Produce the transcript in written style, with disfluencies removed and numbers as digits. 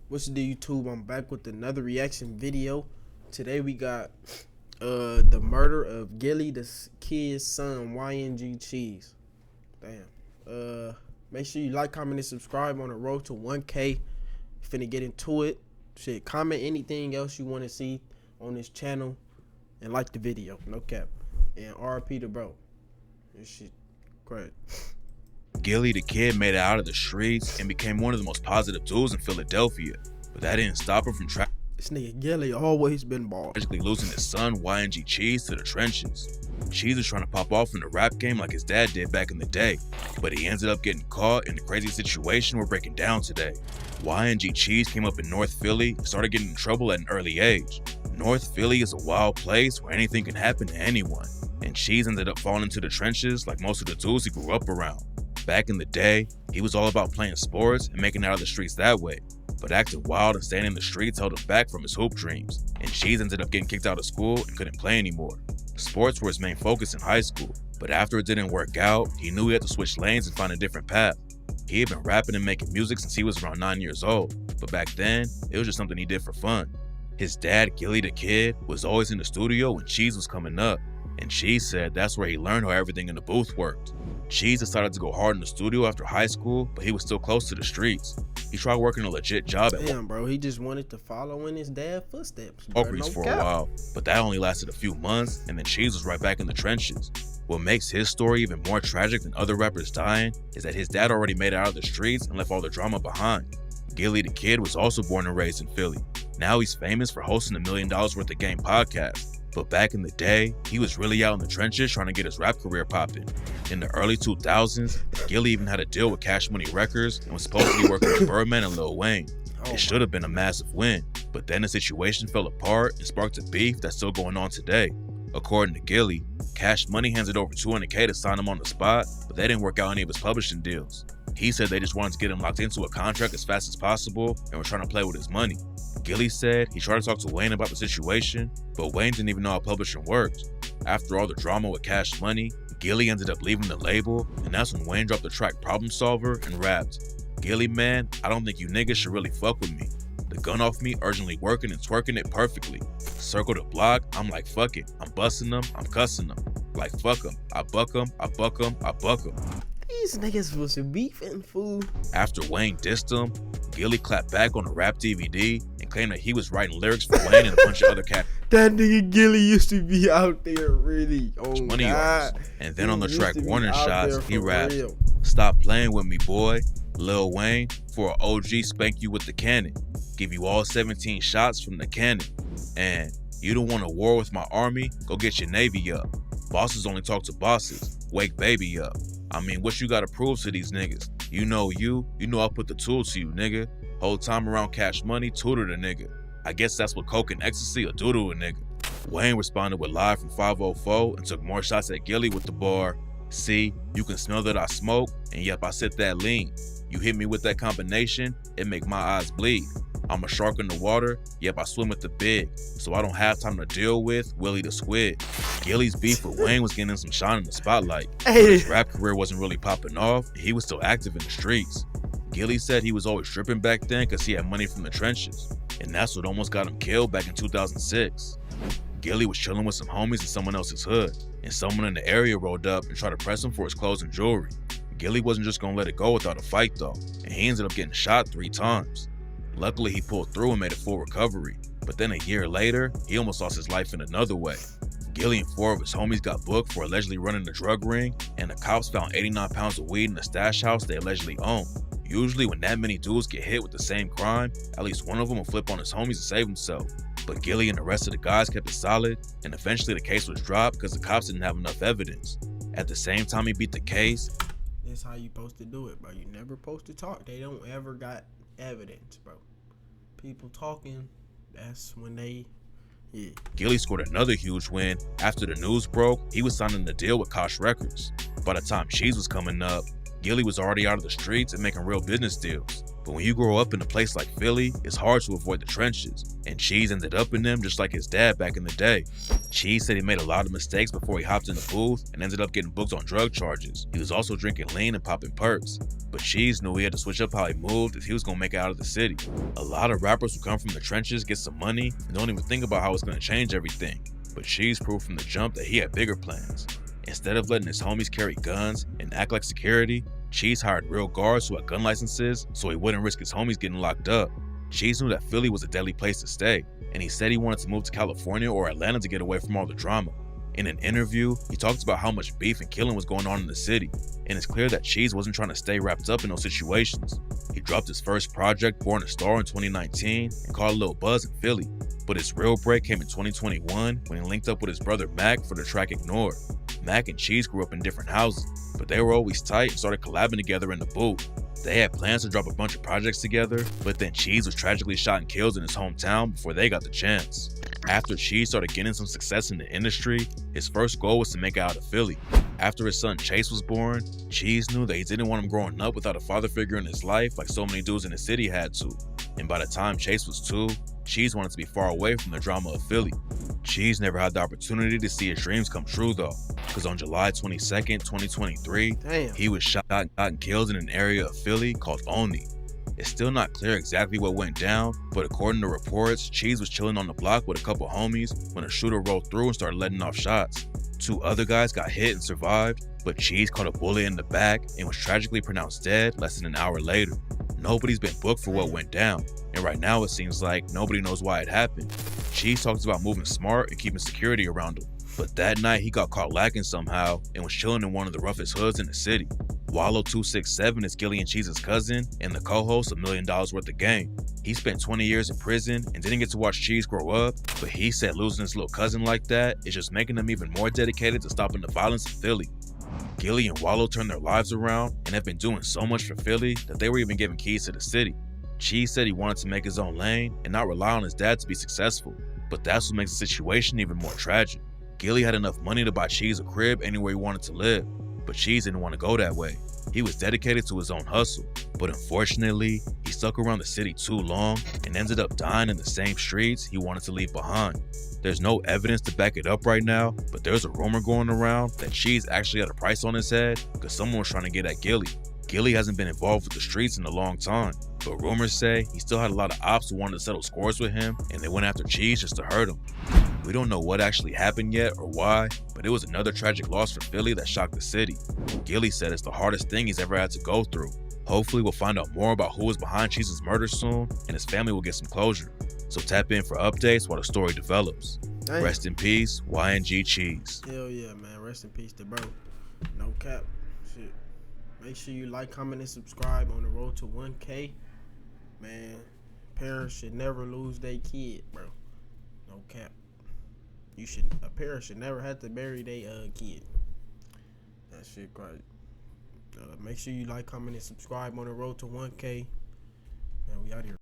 What's the YouTube? I'm back with another reaction video. Today we got the murder of Gillie, the kid's son, YNG Cheese. Damn. Make sure you like, comment, and subscribe on the road to 1K. Finna get into it. Shit, comment anything else you want to see on this channel and like the video. No cap. And RP to bro. This shit great. Gillie the kid made it out of the streets and became one of the most positive dudes in Philadelphia, but that didn't stop him from This nigga Gillie always been bald. tragically losing his son YNG Cheese to the trenches. Cheese was trying to pop off in the rap game like his dad did back in the day, but he ended up getting caught in the crazy situation we're breaking down today. YNG Cheese came up in North Philly and started getting in trouble at an early age. North Philly is a wild place where anything can happen to anyone, and Cheese ended up falling into the trenches like most of the dudes he grew up around. Back in the day, he was all about playing sports and making it out of the streets that way, but acting wild and staying in the streets held him back from his hoop dreams, and Cheese ended up getting kicked out of school and couldn't play anymore. Sports were his main focus in high school, but after it didn't work out, he knew he had to switch lanes and find a different path. He had been rapping and making music since he was around 9 years old, but back then, it was just something he did for fun. His dad, Gillie the kid, was always in the studio when Cheese was coming up, and Cheese said that's where he learned how everything in the booth worked. Cheese decided to go hard in the studio after high school, but he was still close to the streets. He tried working a legit job at Damn, bro, he just wanted to follow in his dad's footsteps. Walgreens for a while, but that only lasted a few months, and then Cheese was right back in the trenches. What makes his story even more tragic than other rappers dying is that his dad already made it out of the streets and left all the drama behind. Gillie the kid was also born and raised in Philly. Now he's famous for hosting $1 million worth of game podcast. But back in the day, he was really out in the trenches trying to get his rap career popping. In the early 2000s, Gillie even had a deal with Cash Money Records and was supposed to be working with Birdman and Lil Wayne. It should have been a massive win, but then the situation fell apart and sparked a beef that's still going on today. According to Gillie, Cash Money handed over $200K to sign him on the spot, but they didn't work out any of his publishing deals. He said they just wanted to get him locked into a contract as fast as possible and were trying to play with his money. Gillie said he tried to talk to Wayne about the situation, but Wayne didn't even know how publishing worked. After all the drama with Cash Money, Gillie ended up leaving the label, and that's when Wayne dropped the track Problem Solver and rapped, "Gillie man, I don't think you niggas should really fuck with me. The gun off me urgently working and twerking it perfectly. Circle the block, I'm like fuck it. I'm busting them, I'm cussing them. Like fuck them, I buck them, I buck them, I buck them." These niggas was beefing, fool. After Wayne dissed him, Gillie clapped back on a rap DVD and claimed that he was writing lyrics for Wayne and a bunch of other cats. That nigga Gillie used to be out there really. Oh Money God. artists. And then on the He track used to be Warning out Shots, there he for raps, real. "Stop playing with me, boy. Lil Wayne, for an OG, spank you with the cannon. Give you all 17 shots from the cannon. And you don't want a war with my army? Go get your Navy up. Bosses only talk to bosses. Wake baby up. I mean, what you gotta prove to these niggas? You know I put the tool to you, nigga. Whole time around Cash Money, tutor the nigga. I guess that's what coke and ecstasy will do to a nigga." Wayne responded with Live from 504 and took more shots at Gillie with the bar, "See, you can smell that I smoke, and yep, I sit that lean. You hit me with that combination, it make my eyes bleed. I'm a shark in the water, yep, I swim with the big, so I don't have time to deal with Willie the Squid." Gillie's beef with Wayne was getting some shine in the spotlight, but his rap career wasn't really popping off, and he was still active in the streets. Gillie said he was always stripping back then because he had money from the trenches, and that's what almost got him killed back in 2006. Gillie was chilling with some homies in someone else's hood, and someone in the area rolled up and tried to press him for his clothes and jewelry. Gillie wasn't just gonna let it go without a fight though, and he ended up getting shot 3 times. Luckily, he pulled through and made a full recovery, but then a year later, he almost lost his life in another way. Gillie and 4 of his homies got booked for allegedly running a drug ring, and the cops found 89 pounds of weed in a stash house they allegedly owned. Usually when that many dudes get hit with the same crime, at least one of them will flip on his homies to save himself. But Gillie and the rest of the guys kept it solid, and eventually the case was dropped because the cops didn't have enough evidence. At the same time he beat the case, That's how you supposed to do it, bro. You never supposed to talk. They don't ever got evidence, bro. People talking, that's when they, yeah. Gillie scored another huge win. After the news broke, he was signing a deal with Koch Records. By the time Cheese was coming up, Gillie was already out of the streets and making real business deals. But when you grow up in a place like Philly, it's hard to avoid the trenches, and Cheese ended up in them just like his dad back in the day. Cheese said he made a lot of mistakes before he hopped in the booth and ended up getting booked on drug charges. He was also drinking lean and popping perks. But Cheese knew he had to switch up how he moved if he was gonna make it out of the city. A lot of rappers who come from the trenches get some money and don't even think about how it's gonna change everything. But Cheese proved from the jump that he had bigger plans. Instead of letting his homies carry guns and act like security, Cheese hired real guards who had gun licenses so he wouldn't risk his homies getting locked up. Cheese knew that Philly was a deadly place to stay, and he said he wanted to move to California or Atlanta to get away from all the drama. In an interview, he talked about how much beef and killing was going on in the city, and it's clear that Cheese wasn't trying to stay wrapped up in those situations. He dropped his first project, Born a Star, in 2019 and caught a little buzz in Philly, but his real break came in 2021 when he linked up with his brother Mac for the track Ignored. Mac and Cheese grew up in different houses, but they were always tight and started collabing together in the booth. They had plans to drop a bunch of projects together, but then Cheese was tragically shot and killed in his hometown before they got the chance. After Cheese started getting some success in the industry, his first goal was to make it out of Philly. After his son Chase was born, Cheese knew that he didn't want him growing up without a father figure in his life like so many dudes in the city had to. And by the time Chase was 2, Cheese wanted to be far away from the drama of Philly. Cheese never had the opportunity to see his dreams come true though, because on July 22nd, 2023, he was shot and killed in an area of Philly called Olney. It's still not clear exactly what went down, but according to reports, Cheese was chilling on the block with a couple homies when a shooter rolled through and started letting off shots. 2 other guys got hit and survived, but Cheese caught a bullet in the back and was tragically pronounced dead less than an hour later. Nobody's been booked for what went down, and right now it seems like nobody knows why it happened. Cheese talks about moving smart and keeping security around him, but that night he got caught lacking somehow and was chilling in one of the roughest hoods in the city. Wallow 267 is Gillie and Cheese's cousin and the co-host of $1 Million Worth of Game. He spent 20 years in prison and didn't get to watch Cheese grow up, but he said losing his little cousin like that is just making them even more dedicated to stopping the violence in Philly. Gillie and Wallow turned their lives around and have been doing so much for Philly that they were even given keys to the city. Cheese said he wanted to make his own lane and not rely on his dad to be successful, but that's what makes the situation even more tragic. Gillie had enough money to buy Cheese a crib anywhere he wanted to live, but Cheese didn't want to go that way. He was dedicated to his own hustle, but unfortunately, he stuck around the city too long and ended up dying in the same streets he wanted to leave behind. There's no evidence to back it up right now, but there's a rumor going around that Cheese actually had a price on his head because someone was trying to get at Gillie. Gillie hasn't been involved with the streets in a long time, but rumors say he still had a lot of ops who wanted to settle scores with him and they went after Cheese just to hurt him. We don't know what actually happened yet or why, but it was another tragic loss for Philly that shocked the city. Gillie said it's the hardest thing he's ever had to go through. Hopefully we'll find out more about who was behind Cheese's murder soon and his family will get some closure. So tap in for updates while the story develops. Damn. Rest in peace, YNG Cheese. Hell yeah, man. Rest in peace to bro. No cap. Shit. Make sure you like, comment, and subscribe on the road to 1K. Man, parents should never lose their kid, bro. No cap. A parent should never have to bury their kid. That shit crazy. Make sure you like, comment, and subscribe on the road to 1K. Man, we out here.